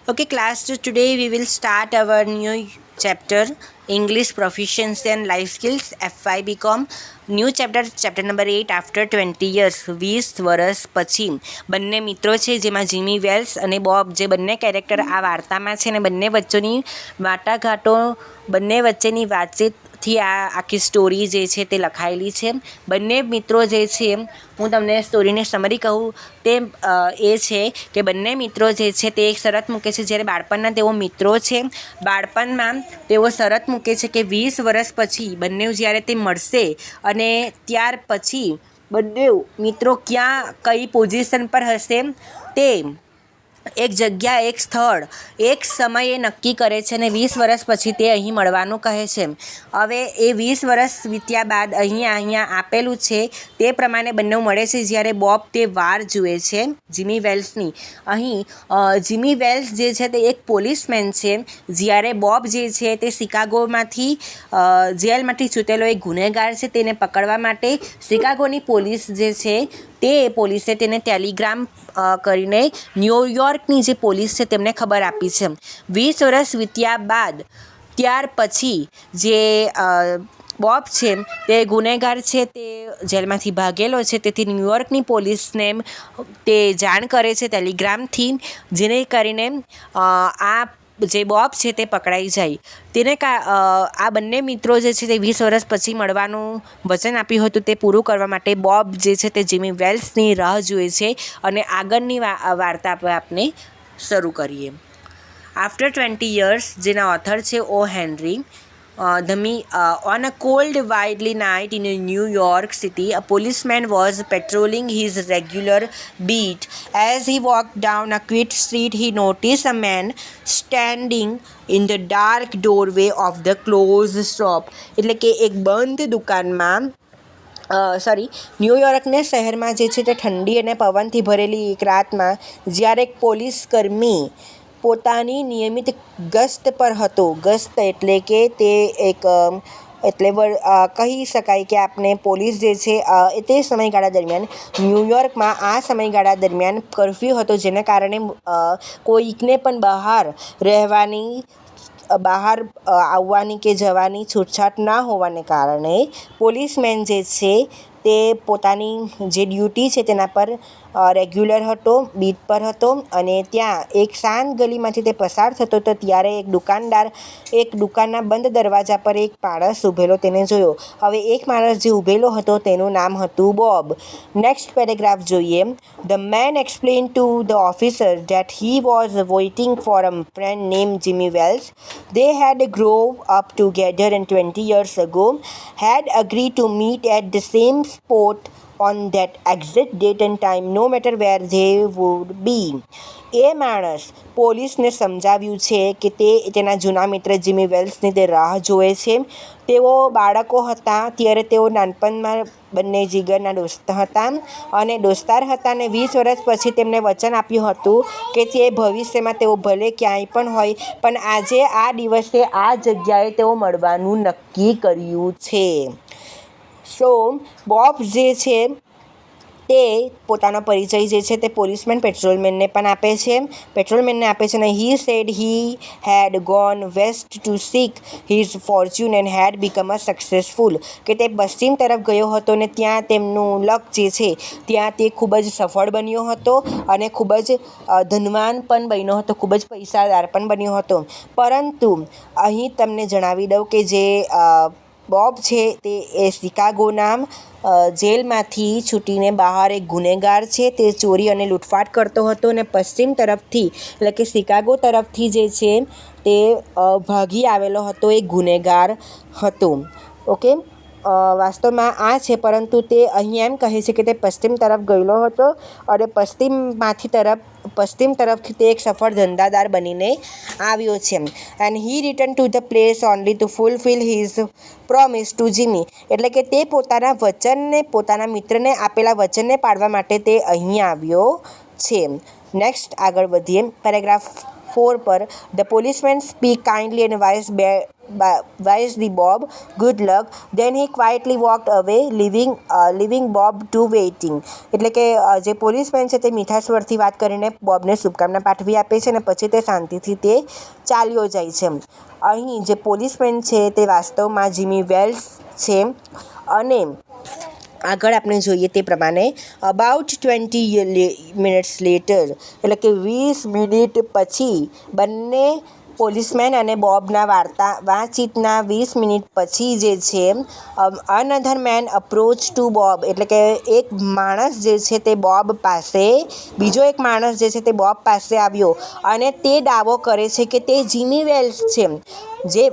Okay, class, today we will start our new chapter English Proficiency and Life Skills FY BCom. New chapter number 8 after 20 years 20 વર્ષ પછી. બંને મિત્રો છે જેમાં Jimmy Wales અને Bob જે બંને કેરેક્ટર આ વાર્તામાં છે અને બંને વચ્ચેની વાટાઘાટો બંને વચ્ચેની વાતચીતથી આ આખી સ્ટોરી જે છે તે લખાયેલી છે. બંને મિત્રો જે છે હું તમને સ્ટોરીની સમરી કહું તે એ છે કે બંને મિત્રો જે છે તે એક શરત મૂકે છે. જ્યારે બાળપણના તેઓ મિત્રો છે, બાળપણમાં તેઓ શરત મૂકે છે કે 20 વર્ષ પછી બંને જ્યારે તે મળશે અને ત્યાર પછી બંને મિત્રો ક્યાં કઈ પોઝિશન પર હશે તે એક જગ્યા, એક સ્થળ, એક સમયે નક્કી કરે છે અને 20 વર્ષ પછી તે અહીં મળવાનું કહે છે. હવે એ 20 વર્ષ વીત્યા બાદ અહીંયા આપેલું છે તે પ્રમાણે બંને મળે છે. જ્યારે બોબ તે વાર જુએ છે જીમી વેલ્સની. અહીં જીમી વેલ્સ જે છે તે એક પોલીસમેન છે, જ્યારે બોબ જે છે તે શિકાગોમાંથી જેલમાંથી છૂટેલો એક ગુનેગાર છે. તેને પકડવા માટે શિકાગોની પોલીસ જે છે તે પોલીસે તેને ટેલિગ્રામ કરીને ન્યૂયોર્કની જે પોલીસ છે તેમને ખબર આપી છે. 20 વર્ષ વીત્યા બાદ ત્યાર પછી જે બોબ છે તે ગુનેગાર છે, તે જેલમાંથી ભાગેલો છે, તેથી ન્યૂયોર્કની પોલીસને તે જાણ કરે છે ટેલિગ્રામથી, જેને કરીને આ જે બોબ છે તે પકડાઈ જાય. તેને આ બંને મિત્રો જે છે તે 20 વર્ષ પછી મળવાનું વચન આપ્યું હતું તે પૂરું કરવા માટે બોબ જે છે તે જીમી વેલ્સની રાહ જુએ છે અને આગળની વાર્તા આપણે શરૂ કરીએ. આફ્ટર 20 years જેના ઓથર છે ઓ henry. On a cold, windy night in New York City, a policeman was patrolling his regular beat. As he walked down a quiet street, he noticed a man standing in the dark doorway of the closed shop. એટલે કે એક બંધ દુકાનમાં ન્યૂયોર્કને શહેરમાં જે છે તે ઠંડી અને પવનથી ભરેલી એક રાતમાં જ્યારે એક પોલીસ કર્મી પોતાની નિયમિત ગસ્ત પર હતો. ગસ્ત એટલે કે તે એક કહી શકાય કે આપણે પોલીસ જે છે તે સમયગાળા દરમિયાન ન્યૂયોર્કમાં આ સમયગાળા દરમિયાન કર્ફ્યુ હતો, જેને કારણે કોઈકને પણ બહાર આવવાની કે જવાની છૂટછાટ ના હોવાને કારણે પોલીસમેન જે છે તે પોતાની જે ડ્યુટી છે તેના પર રેગ્યુલર હતો, બીટ પર હતો અને ત્યાં એક શાંત ગલીમાંથી તે પસાર થતો હતો ત્યારે એક દુકાનના બંધ દરવાજા પર એક માણસ ઊભેલો તેને જોયો. હવે એક માણસ જે ઊભેલો હતો તેનું નામ હતું બોબ. નેક્સ્ટ પેરેગ્રાફ જોઈએ. The man explained to the officer that he was waiting for a friend named Jimmy Wells. They had grown up together and 20 years ago had agreed to meet at the same spot on that exact date and time, no matter where they would be. એ માણસ પોલીસને સમજાવ્યું છે કે તે તેના જૂના મિત્ર Jimmy વેલ્સની તે રાહ જોવે છે. તેઓ બાળકો હતા ત્યારે તેઓ નાનપણમાં બંને જીગરના દોસ્ત હતા અને દોસ્તાર હતા અને 20 વર્ષ પછી તેમને વચન આપ્યું હતું કે તે ભવિષ્યમાં તેઓ ભલે ક્યાંય પણ હોય પણ આજે આ દિવસે આ જગ્યાએ તેઓ મળવાનું નક્કી કર્યું છે. સો બોબ જે છે તે પોતાનો પરિચય જે છે તે પોલીસમેન પેટ્રોલમેનને આપે છે અને he said he had gone west to seek his fortune and had become a successful. કે તે પશ્ચિમ તરફ ગયો હતો અને ત્યાં તેમનું લક જે છે ત્યાં તે ખૂબ જ સફળ બન્યો હતો અને ખૂબ જ ધનવાન પણ બન્યો હતો, ખૂબ જ પૈસાદાર પણ બન્યો હતો. પરંતુ અહીં તમને જણાવી દઉં કે જે બોબ છે તે એ શિકાગોના જેલમાંથી છૂટીને બહાર એક ગુનેગાર છે. તે ચોરી અને લૂંટફાટ કરતો હતો અને પશ્ચિમ તરફથી એટલે કે શિકાગો તરફથી જે છે તે ભાગી આવેલો હતો એક ગુનેગાર હતો. ઓકે, વાસ્તવમાં આ છે, પરંતુ તે અહીં એમ કહે છે કે તે પશ્ચિમ તરફ ગયેલો હતો અને પશ્ચિમ તરફથી તે એક સફળ ધંધાદાર બનીને આવ્યો છે. And he return to the place only to fulfil his promise to Jimmy. એટલે કે તે પોતાના મિત્રને આપેલા વચનને પાળવા માટે તે અહીં આવ્યો છે. નેક્સ્ટ આગળ વધીએ. પેરેગ્રાફ 4 પર the policeman speak kindly and wise the Bob good luck then he quietly walked away leaving Bob to waiting. એટલે કે જે પોલીસમેન છે તે મીઠા સ્વરથી વાત કરીને બોબને શુભકામના પાઠવી આપે છે અને પછી તે શાંતિથી તે ચાલ્યો જાય છે. અહીં જે પોલીસમેન છે તે વાસ્તવમાં જીમી વેલ્સ છે. અને આગળ આપણે જોઈએ તે પ્રમાણે અબાઉટ 20 મિનિટ્સ લેટર એટલે કે 20 મિનિટ પછી બંને પોલીસમેન અને બોબના વાતચીતના 20 મિનિટ પછી જે છે another man approach to Bob એટલે કે એક માણસ જે છે તે બોબ પાસે બીજો એક માણસ જે છે તે બોબ પાસે આવ્યો અને તે દાવો કરે છે કે તે જીમી વેલ્સ છે. જે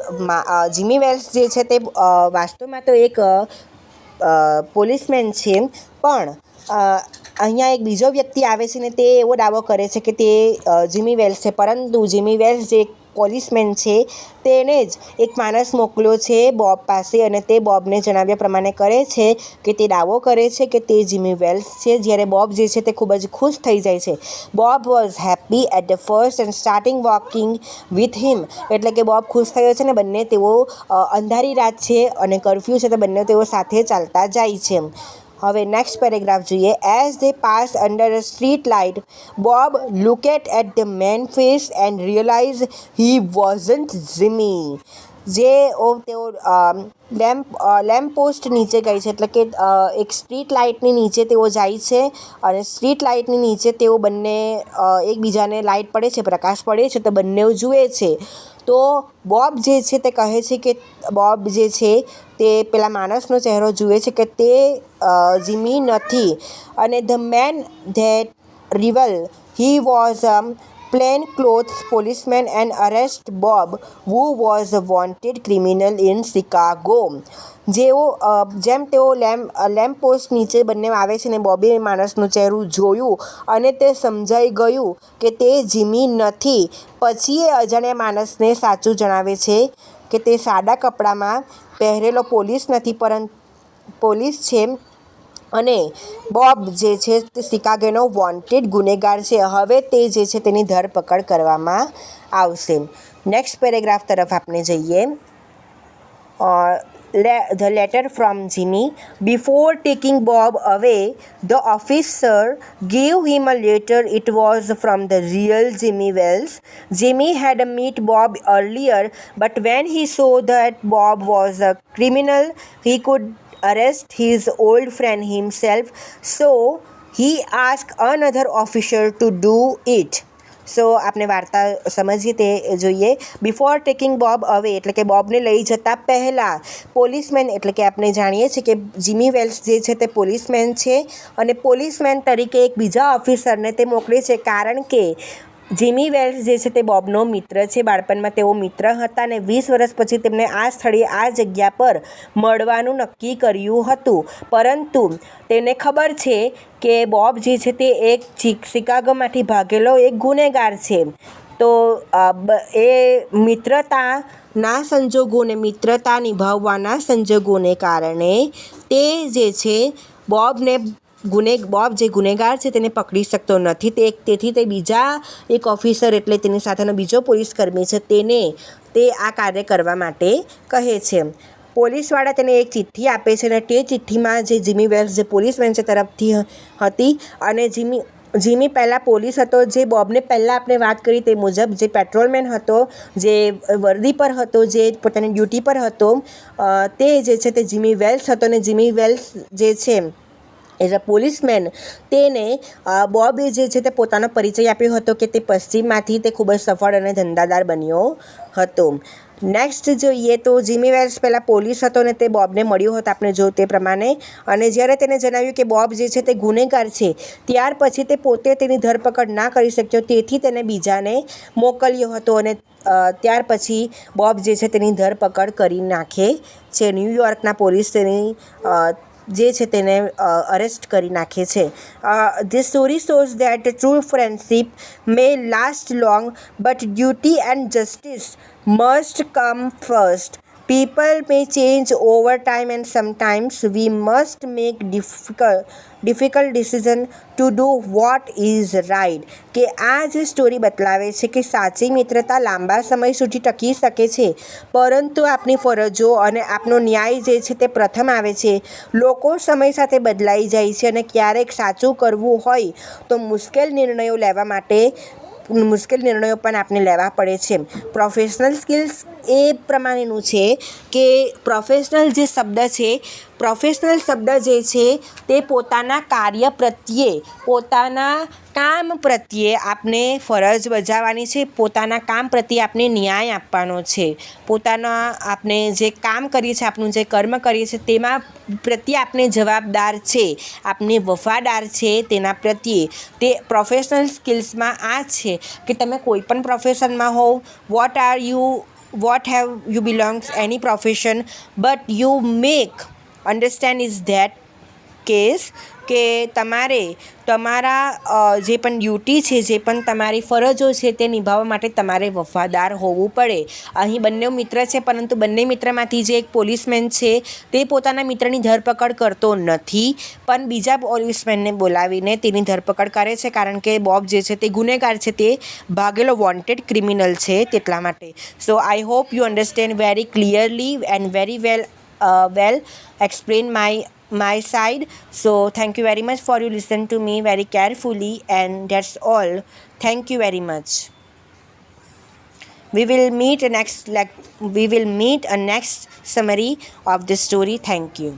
જીમી વેલ્સ જે છે તે વાસ્તવમાં તો એક પોલીસમેન છે, પણ અહીંયા એક બીજો વ્યક્તિ આવે છે ને તે એવો દાવો કરે છે કે તે જીમી વેલ્સ છે, પરંતુ જીમી વેલ્સ જે પોલીસમેન છે તેને જ એક માણસ મોકલ્યો છે બોબ પાસે અને તે બોબને જણાવ્યા પ્રમાણે કરે છે કે તે દાવો કરે છે કે તે જીમી વેલ્સ છે. જ્યારે બોબ જે છે તે ખૂબ જ ખુશ થઈ જાય છે. Bob was happy at the first and starting walking with him એટલે કે બોબ ખુશ થયો છે ને બંને તેઓ અંધારી રાત છે અને કર્ફ્યુ છે તો બંને તેઓ સાથે ચાલતા જાય છે. હવે નેક્સ્ટ પેરેગ્રાફ જોઈએ. As they pass under a street light Bob looked at the man face and realize he wasn't Jimmy. તેઓ લેમ્પ પોસ્ટ નીચે ગઈ છે એટલે કે એક સ્ટ્રીટ લાઇટની નીચે તેઓ જાય છે અને સ્ટ્રીટ લાઇટની નીચે તેઓ બંને એકબીજાને લાઇટ પડે છે, પ્રકાશ પડે છે તો બંને જુએ છે. તો બોબ જે છે તે કહે છે કે બોબ જે છે તે પેલા માણસનો ચહેરો જુએ છે કે તે જીમી નથી અને the man that reveal he was plain clothes policeman and arrest Bob who was wanted criminal in Chicago. જેમ તેઓ લેમ્પ પોસ્ટ નીચે બંને આવે છે ને બોબે માણસનું ચહેરું જોયું અને તે સમજાઈ ગયું કે તે જીમી નથી. પછી એ અજાણ્યા માણસને સાચું જણાવે છે કે તે સાદા કપડામાં પહેરેલો પોલીસ નથી પરંતુ પોલીસ છે અને બોબ જે છે તે શિકાગોનો વોન્ટેડ ગુનેગાર છે. હવે તે જે છે તેની ધરપકડ કરવામાં આવશે. નેક્સ્ટ પેરેગ્રાફ તરફ આપણે જઈએ. The letter from Jimmy. Before taking Bob away, the officer gave him a letter. It was from the real Jimmy Wells. Jimmy had met Bob earlier, but when he saw that Bob was a criminal, he could arrest his old friend himself. So he asked another officer to do it. સો આપણે વાર્તા સમજીએ તે જોઈએ. Before taking Bob અવે એટલે કે બોબને લઈ જતાં પહેલાં પોલીસમેન એટલે કે આપણે જાણીએ છીએ કે જીમી વેલ્સ જે છે તે પોલીસમેન છે અને પોલીસમેન તરીકે એક બીજા ઓફિસરને તે મોકલે છે કારણ કે જીમી વેલ્સ જે છે તે બોબનો મિત્ર છે. બાળપણમાં તેઓ મિત્ર હતા અને 20 વર્ષ પછી તેમને આ સ્થળે આ જગ્યા પર મળવાનું નક્કી કર્યું હતું, પરંતુ તેને ખબર છે કે બોબ જે છે તે એક શિકાગોમાંથી ભાગેલો એક ગુનેગાર છે. તો એ મિત્રતાના સંજોગોને મિત્રતા નિભાવવાના સંજોગોને કારણે તે જે છે બોબ જે ગુનેગાર છે તેને પકડી શકતો નથી. તેથી તે બીજા એક ઓફિસર એટલે તેની સાથેનો બીજો પોલીસકર્મી છે તે આ કાર્ય કરવા માટે કહે છે. પોલીસવાળા તેને એક ચિઠ્ઠી આપે છે અને તે ચિઠ્ઠીમાં જે જીમી વેલ્સ જે પોલીસમેન છે તરફથી હતી અને જીમી પહેલાં પોલીસ હતો, જે બોબને પહેલાં આપણે વાત કરી તે મુજબ જે પેટ્રોલમેન હતો, જે વર્દી પર હતો, જે પોતાની ડ્યુટી પર હતો, તે જે છે તે જીમી વેલ્સ હતો અને જીમી વેલ્સ જે છે એઝ અ પોલીસમેન તેને બોબે જે છે તે પોતાનો પરિચય આપ્યો હતો કે તે પશ્ચિમમાંથી તે ખૂબ જ સફળ અને ધંધાદાર બન્યો હતો. નેક્સ્ટ જોઈએ તો જીમી વેલ્સ પહેલાં પોલીસ હતો અને તે બોબને મળ્યો હતો આપણે જો તે પ્રમાણે, અને જ્યારે તેને જણાવ્યું કે બોબ જે છે તે ગુનેગાર છે ત્યાર પછી તે પોતે તેની ધરપકડ ના કરી શક્યો, તેથી તેને બીજાને મોકલ્યો હતો અને ત્યાર પછી બોબ જે છે તેની ધરપકડ કરી નાખે છે. ન્યૂયોર્કના પોલીસ તેની જે છે તેને અરેસ્ટ કરી નાખે છે. This story shows that true friendship may last long, but duty and justice must come first. People may change over time and sometimes we must make difficult decision to do what is right. કે આ જે story બતલાવે છે કે સાચી મિત્રતા લાંબા સમય સુધી ટકી શકે છે, પરંતુ આપણી ફરજો અને આપણો ન્યાય જે છે તે પ્રથમ આવે છે. લોકો સમય સાથે બદલાઈ જાય છે અને ક્યારેક સાચું કરવું હોય તો મુશ્કેલ નિર્ણયો પણ આપણે લેવા પડે છે. પ્રોફેશનલ સ્કિલ્સ એ પ્રમાણેનું છે કે પ્રોફેશનલ શબ્દ જે છે તે પોતાના કાર્ય પ્રત્યે, પોતાના કામ પ્રત્યે આપણે ફરજ બજાવવાની છે, પોતાના કામ પ્રત્યે આપણે ન્યાય આપવાનો છે, આપણે જે કામ કરીએ છીએ, આપણું જે કર્મ કરીએ છીએ તેમાં પ્રત્યે આપણે જવાબદાર છે, આપણે વફાદાર છે તેના પ્રત્યે. તે પ્રોફેશનલ સ્કિલ્સમાં આ છે કે તમે કોઈ પણ પ્રોફેશનમાં હોવ, what have you belongs any profession, but you make understand is that case કે તમારે તમારા જે પણ ડ્યુટી છે, જે પણ તમારી ફરજો છે તે નિભાવવા માટે તમારે વફાદાર હોવું પડે. અહીં બંને મિત્ર છે, પરંતુ બંને મિત્રમાંથી જે એક પોલીસમેન છે તે પોતાના મિત્રની ધરપકડ કરતો નથી, પણ બીજા પોલીસમેનને બોલાવીને તેની ધરપકડ કરે છે, કારણ કે બોબ જે છે તે ગુનેગાર છે, તે ભાગેલો વોન્ટેડ ક્રિમિનલ છે તેટલા માટે. So I hope you understand very clearly and very well explain my side. So thank you very much for you listen to me very carefully, and that's all. Thank you very much. We will meet a next summary of this story. Thank you.